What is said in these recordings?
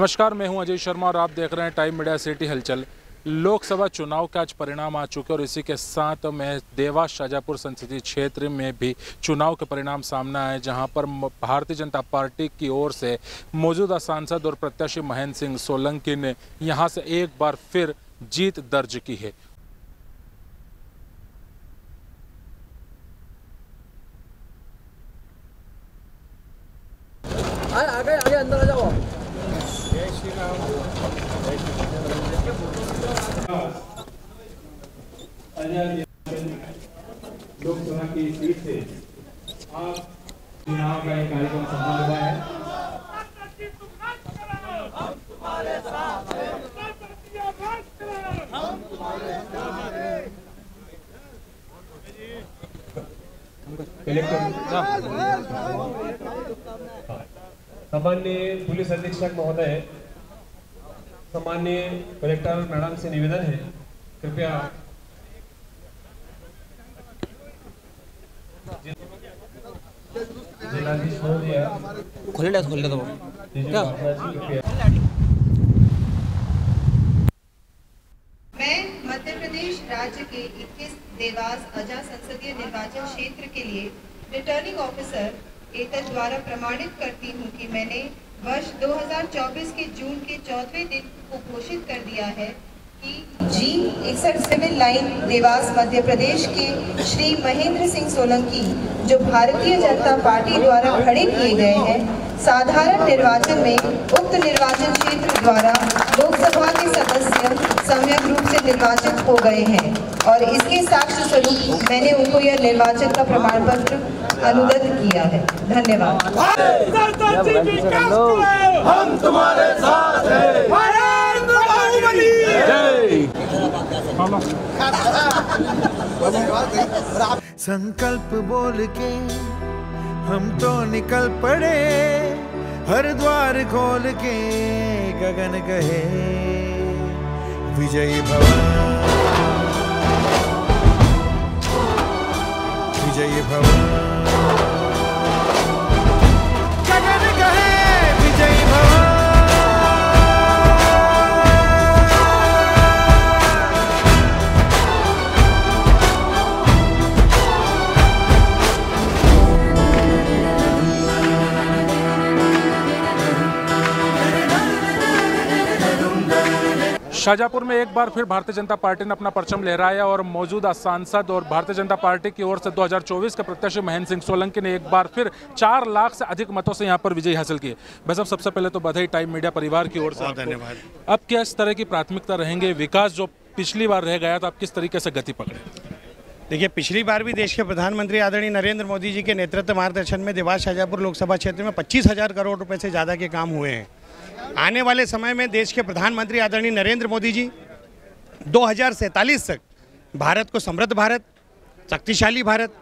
नमस्कार, मैं हूं अजय शर्मा और आप देख रहे हैं टाइम मीडिया सिटी हलचल। लोकसभा चुनाव के आज परिणाम आ चुके और इसी के साथ में देवास शाजापुर संसदीय क्षेत्र में भी चुनाव के परिणाम सामने आए, जहां पर भारतीय जनता पार्टी की ओर से मौजूदा सांसद और प्रत्याशी महेंद्र सिंह सोलंकी ने यहां से एक बार फिर जीत दर्ज की है। आगे अंदर आ जाओ। लोकसभा की सीट से आज चुनाव का एक कार्यक्रम संपन्न हुआ है। सामान्य पुलिस अधीक्षक महोदय, सामान्य कलेक्टर मैडम से निवेदन है, कृपया जिलाधीश महोदय खोल दो। मैं मध्य प्रदेश राज्य के 21 देवास अजा संसदीय निर्वाचन क्षेत्र के लिए रिटर्निंग ऑफिसर एतद द्वारा प्रमाणित करती हूं कि मैंने वर्ष 2024 के जून के 4वें दिन को घोषित कर दिया है कि G61 civil line Dewas Madhya Pradesh के श्री महेंद्र सिंह सोलंकी, जो भारतीय जनता पार्टी द्वारा खड़े किए गए हैं, साधारण निर्वाचन में उक्त निर्वाचन क्षेत्र द्वारा लोकसभा के सदस्य सम्यक रूप से निर्वाचित हो गए हैं और इसके साक्ष्य स्वरूप मैंने उनको यह निर्वाचन का प्रमाण पत्र अनुगत किया है। धन्यवाद। हम तुम्हारे साथ हैं। संकल्प बोल के हम तो निकल पड़े, हर द्वार खोल के गगन कहे विजयी भव, विजयी भव, गगन कहे विजयी भव। शाजापुर में एक बार फिर भारतीय जनता पार्टी ने अपना परचम लहराया और मौजूदा सांसद और भारतीय जनता पार्टी की ओर से 2024 के प्रत्याशी महेंद्र सिंह सोलंकी ने एक बार फिर 4 लाख से अधिक मतों से यहां पर विजय हासिल की। भाई साहब, सबसे पहले तो बधाई टाइम मीडिया परिवार की ओर से। धन्यवाद। अब क्या इस तरह की प्राथमिकता रहेंगे? विकास जो पिछली बार रह गया था, आप किस तरीके से गति पकड़े? देखिए, पिछली बार भी देश के प्रधानमंत्री आदरणीय नरेंद्र मोदी जी के नेतृत्व मार्गदर्शन में देवास शाजापुर लोकसभा क्षेत्र में 25,000 करोड़ रुपए से ज़्यादा के काम हुए हैं। आने वाले समय में देश के प्रधानमंत्री आदरणीय नरेंद्र मोदी जी 2047 तक भारत को समृद्ध भारत, शक्तिशाली भारत,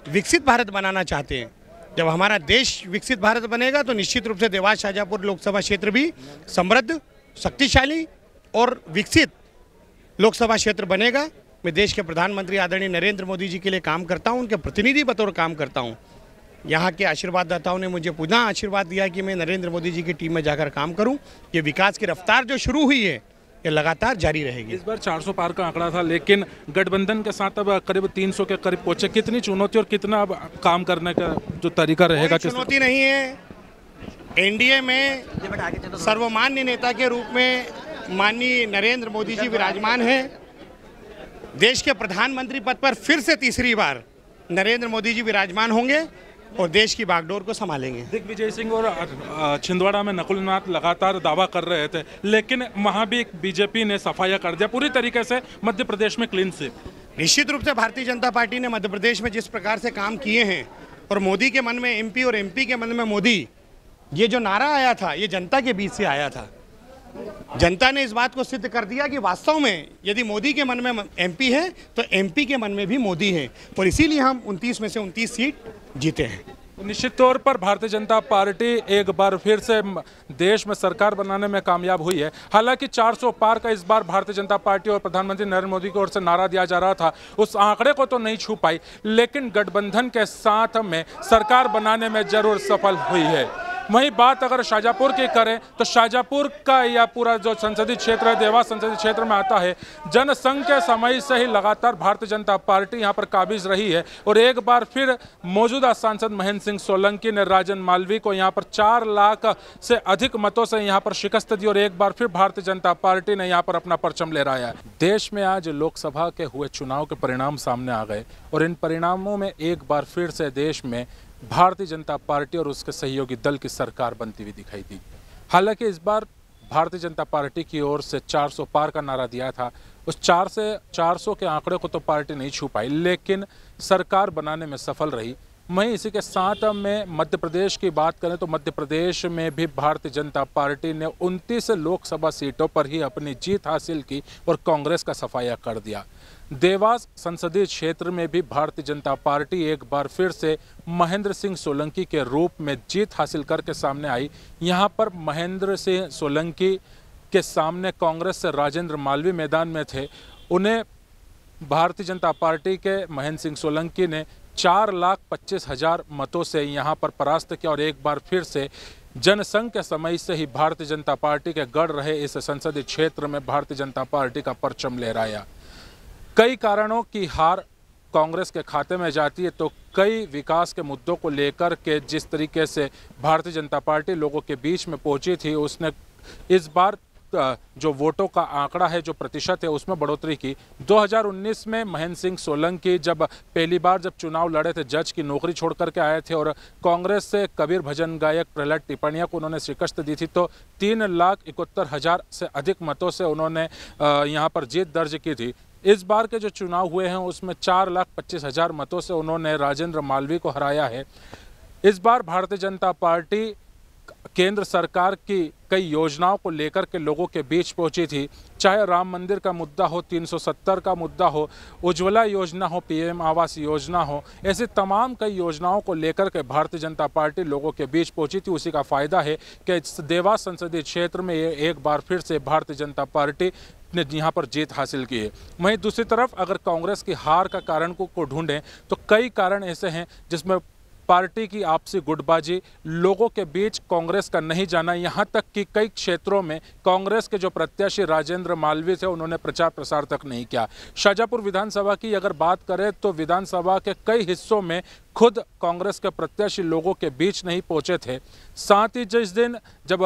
विकसित भारत बनाना चाहते हैं। जब हमारा देश विकसित भारत बनेगा तो निश्चित रूप से देवास शाजापुर लोकसभा क्षेत्र भी समृद्ध, शक्तिशाली और विकसित लोकसभा क्षेत्र बनेगा। मैं देश के प्रधानमंत्री आदरणीय नरेंद्र मोदी जी के लिए काम करता हूं, उनके प्रतिनिधि बतौर काम करता हूं। यहाँ के आशीर्वाददाताओं ने मुझे पुनः आशीर्वाद दिया कि मैं नरेंद्र मोदी जी की टीम में जाकर काम करूं। ये विकास की रफ्तार जो शुरू हुई है, ये लगातार जारी रहेगी। इस बार 400 पार का आंकड़ा था, लेकिन गठबंधन के साथ अब करीब 300 के करीब पहुंचे। कितनी चुनौती और कितना अब काम करने का जो तरीका रहेगा? चुनौती नहीं है। एनडीए में सर्वमान्य नेता के रूप में माननीय नरेंद्र मोदी जी विराजमान हैं। देश के प्रधानमंत्री पद पर फिर से तीसरी बार नरेंद्र मोदी जी विराजमान होंगे और देश की बागडोर को संभालेंगे। दिग्विजय सिंह और छिंदवाड़ा में नकुल नाथ लगातार दावा कर रहे थे, लेकिन वहां भी बीजेपी ने सफाया कर दिया पूरी तरीके से। मध्य प्रदेश में क्लीन स्वीप। निश्चित रूप से भारतीय जनता पार्टी ने मध्य प्रदेश में जिस प्रकार से काम किए हैं और मोदी के मन में एमपी और एमपी के मन में मोदी, ये जो नारा आया था, ये जनता के बीच से आया था। जनता ने इस बात को सिद्ध कर दिया कि वास्तव में यदि मोदी के मन में एमपी है तो एमपी के मन में भी मोदी है, और इसीलिए हम 29 में से 29 सीट जीते हैं। निश्चित तौर पर भारतीय जनता पार्टी एक बार फिर से देश में सरकार बनाने में कामयाब हुई है। हालांकि 400 पार का इस बार भारतीय जनता पार्टी और प्रधानमंत्री नरेंद्र मोदी की ओर से नारा दिया जा रहा था, उस आंकड़े को तो नहीं छू पाई, लेकिन गठबंधन के साथ में सरकार बनाने में जरूर सफल हुई है। वहीं बात अगर शाहजहाँपुर की करें तो शाहजहाँपुर का यह पूरा जो संसदीय क्षेत्र है देवास संसदीय क्षेत्र में आता है। जनसंघ के समय से ही लगातार भारतीय जनता पार्टी यहां पर काबिज रही है और एक बार फिर मौजूदा सांसद महेंद्र सिंह सोलंकी ने राजन मालवीय को यहां पर 4 लाख से अधिक मतों से यहां पर शिकस्त दी और एक बार फिर भारतीय जनता पार्टी ने यहां पर अपना परचम लहराया है। देश में आज लोकसभा के हुए चुनाव के परिणाम सामने आ गए और इन परिणामों में एक बार फिर से देश में भारतीय जनता पार्टी और उसके सहयोगी दल की सरकार बनती हुई दिखाई दी। हालांकि इस बार भारतीय जनता पार्टी की ओर से 400 पार का नारा दिया था। उस 400 के आंकड़े को तो पार्टी नहीं छू पाई, लेकिन सरकार बनाने में सफल रही। वहीं इसी के साथ में मध्य प्रदेश की बात करें तो मध्य प्रदेश में भी भारतीय जनता पार्टी ने 29 लोकसभा सीटों पर ही अपनी जीत हासिल की और कांग्रेस का सफाया कर दिया। देवास संसदीय क्षेत्र में भी भारतीय जनता पार्टी एक बार फिर से महेंद्र सिंह सोलंकी के रूप में जीत हासिल करके सामने आई। यहां पर महेंद्र सिंह सोलंकी के सामने कांग्रेस से राजेंद्र मालवीय मैदान में थे। उन्हें भारतीय जनता पार्टी के महेंद्र सिंह सोलंकी ने 4,25,000 मतों से यहां पर परास्त किया और एक बार फिर से जनसंघ के समय से ही भारतीय जनता पार्टी के गढ़ रहे इस संसदीय क्षेत्र में भारतीय जनता पार्टी का परचम लहराया। कई कारणों की हार कांग्रेस के खाते में जाती है तो कई विकास के मुद्दों को लेकर के जिस तरीके से भारतीय जनता पार्टी लोगों के बीच में पहुंची थी, उसने इस बार जो वोटों का आंकड़ा है, जो प्रतिशत है, उसमें बढ़ोतरी की। 2019 में महेंद्र सिंह सोलंकी जब पहली बार चुनाव लड़े थे, जज की नौकरी छोड़ करके आए थे और कांग्रेस से कबीर भजन गायक प्रहलाद टिपानिया को उन्होंने शिकस्त दी थी, तो 3,71,000 से अधिक मतों से उन्होंने यहाँ पर जीत दर्ज की थी। इस बार के जो चुनाव हुए हैं उसमें 4,25,000 मतों से उन्होंने राजेंद्र मालवीय को हराया है। इस बार भारतीय जनता पार्टी केंद्र सरकार की कई योजनाओं को लेकर के लोगों के बीच पहुंची थी, चाहे राम मंदिर का मुद्दा हो, 370 का मुद्दा हो, उज्ज्वला योजना हो, PM आवास योजना हो, ऐसी तमाम कई योजनाओं को लेकर के भारतीय जनता पार्टी लोगों के बीच पहुंची थी। उसी का फायदा है कि देवास संसदीय क्षेत्र में एक बार फिर से भारतीय जनता पार्टी ने यहाँ पर जीत हासिल की है। वहीं दूसरी तरफ अगर कांग्रेस की हार का कारण को ढूंढें तो कई कारण ऐसे हैं जिसमें पार्टी की आपसी गुटबाजी, लोगों के बीच कांग्रेस का नहीं जाना, यहाँ तक कि कई क्षेत्रों में कांग्रेस के जो प्रत्याशी राजेंद्र मालवीय थे उन्होंने प्रचार प्रसार तक नहीं किया। शाहजहाँपुर विधानसभा की अगर बात करें तो विधानसभा के कई हिस्सों में खुद कांग्रेस के प्रत्याशी लोगों के बीच नहीं पहुंचे थे। साथ ही जिस दिन जब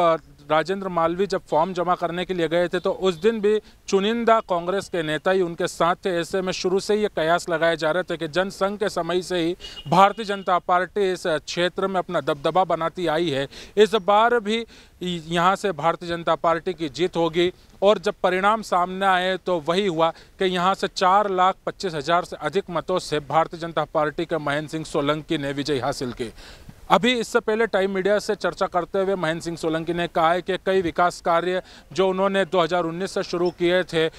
राजेंद्र मालवीय जब फॉर्म जमा करने के लिए गए थे तो उस दिन भी चुनिंदा कांग्रेस के नेता ही उनके साथ थे। ऐसे में शुरू से ये कयास लगाए जा रहे थे कि जनसंघ के समय से ही भारतीय जनता पार्टी इस क्षेत्र में अपना दबदबा बनाती आई है। इस बार भी यहाँ से भारतीय जनता पार्टी की जीत होगी और जब परिणाम सामने आए तो वही हुआ कि यहाँ से 4,25,000 से अधिक मतों से भारतीय जनता पार्टी के महेंद्र सिंह सोलंकी ने विजय हासिल की। अभी इससे पहले टाइम मीडिया से चर्चा करते हुए महेंद्र सिंह सोलंकी ने कहा है कि कई विकास कार्य जो उन्होंने 2019 से शुरू किए थे,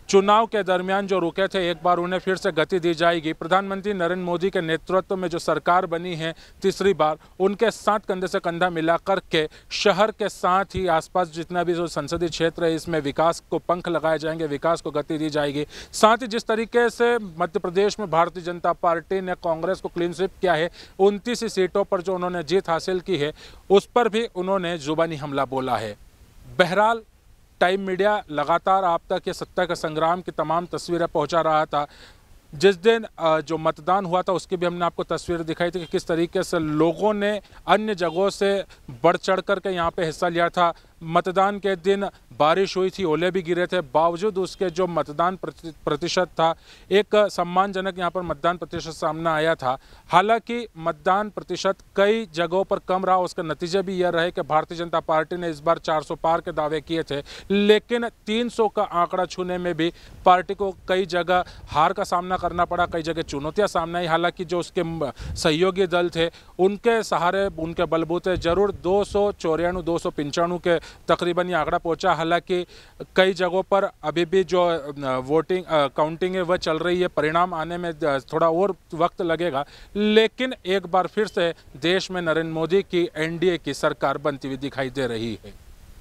चुनाव के दरमियान जो रुके थे, एक बार उन्हें फिर से गति दी जाएगी। प्रधानमंत्री नरेंद्र मोदी के नेतृत्व में जो सरकार बनी है तीसरी बार, उनके साथ कंधे से कंधा मिलाकर के शहर के साथ ही आसपास जितना भी जो संसदीय क्षेत्र है इसमें विकास को पंख लगाए जाएंगे, विकास को गति दी जाएगी। साथ ही जिस तरीके से मध्य प्रदेश में भारतीय जनता पार्टी ने कांग्रेस को क्लीन स्वीप किया है, 29 सीटों पर जो उन्होंने जीत हासिल की है उस पर भी उन्होंने जुबानी हमला बोला है। बहरहाल टाइम मीडिया लगातार आप तक ये सत्ता के संग्राम की तमाम तस्वीरें पहुंचा रहा था। जिस दिन जो मतदान हुआ था उसकी भी हमने आपको तस्वीर दिखाई थी कि किस तरीके से लोगों ने अन्य जगहों से बढ़ चढ़ कर के यहाँ पे हिस्सा लिया था। मतदान के दिन बारिश हुई थी, ओले भी गिरे थे, बावजूद उसके जो मतदान प्रतिशत था, एक सम्मानजनक यहाँ पर मतदान प्रतिशत सामने आया था। हालांकि मतदान प्रतिशत कई जगहों पर कम रहा, उसका नतीजे भी यह रहे कि भारतीय जनता पार्टी ने इस बार 400 पार के दावे किए थे, लेकिन 300 का आंकड़ा छूने में भी पार्टी को कई जगह हार का सामना करना पड़ा, कई जगह चुनौतियाँ सामने आई। हालांकि जो उसके सहयोगी दल थे उनके सहारे, उनके बलबूते जरूर 294-295 के तकरीबन ये आंकड़ा पहुंचा। हालांकि कई जगहों पर अभी भी जो वोटिंग काउंटिंग है वह चल रही है, परिणाम आने में थोड़ा और वक्त लगेगा, लेकिन एक बार फिर से देश में नरेंद्र मोदी की NDA की सरकार बनती हुई दिखाई दे रही है।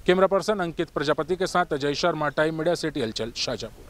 कैमरा पर्सन अंकित प्रजापति के साथ Ajay Sharma, time media, city हलचल, शाहजहाँपुर।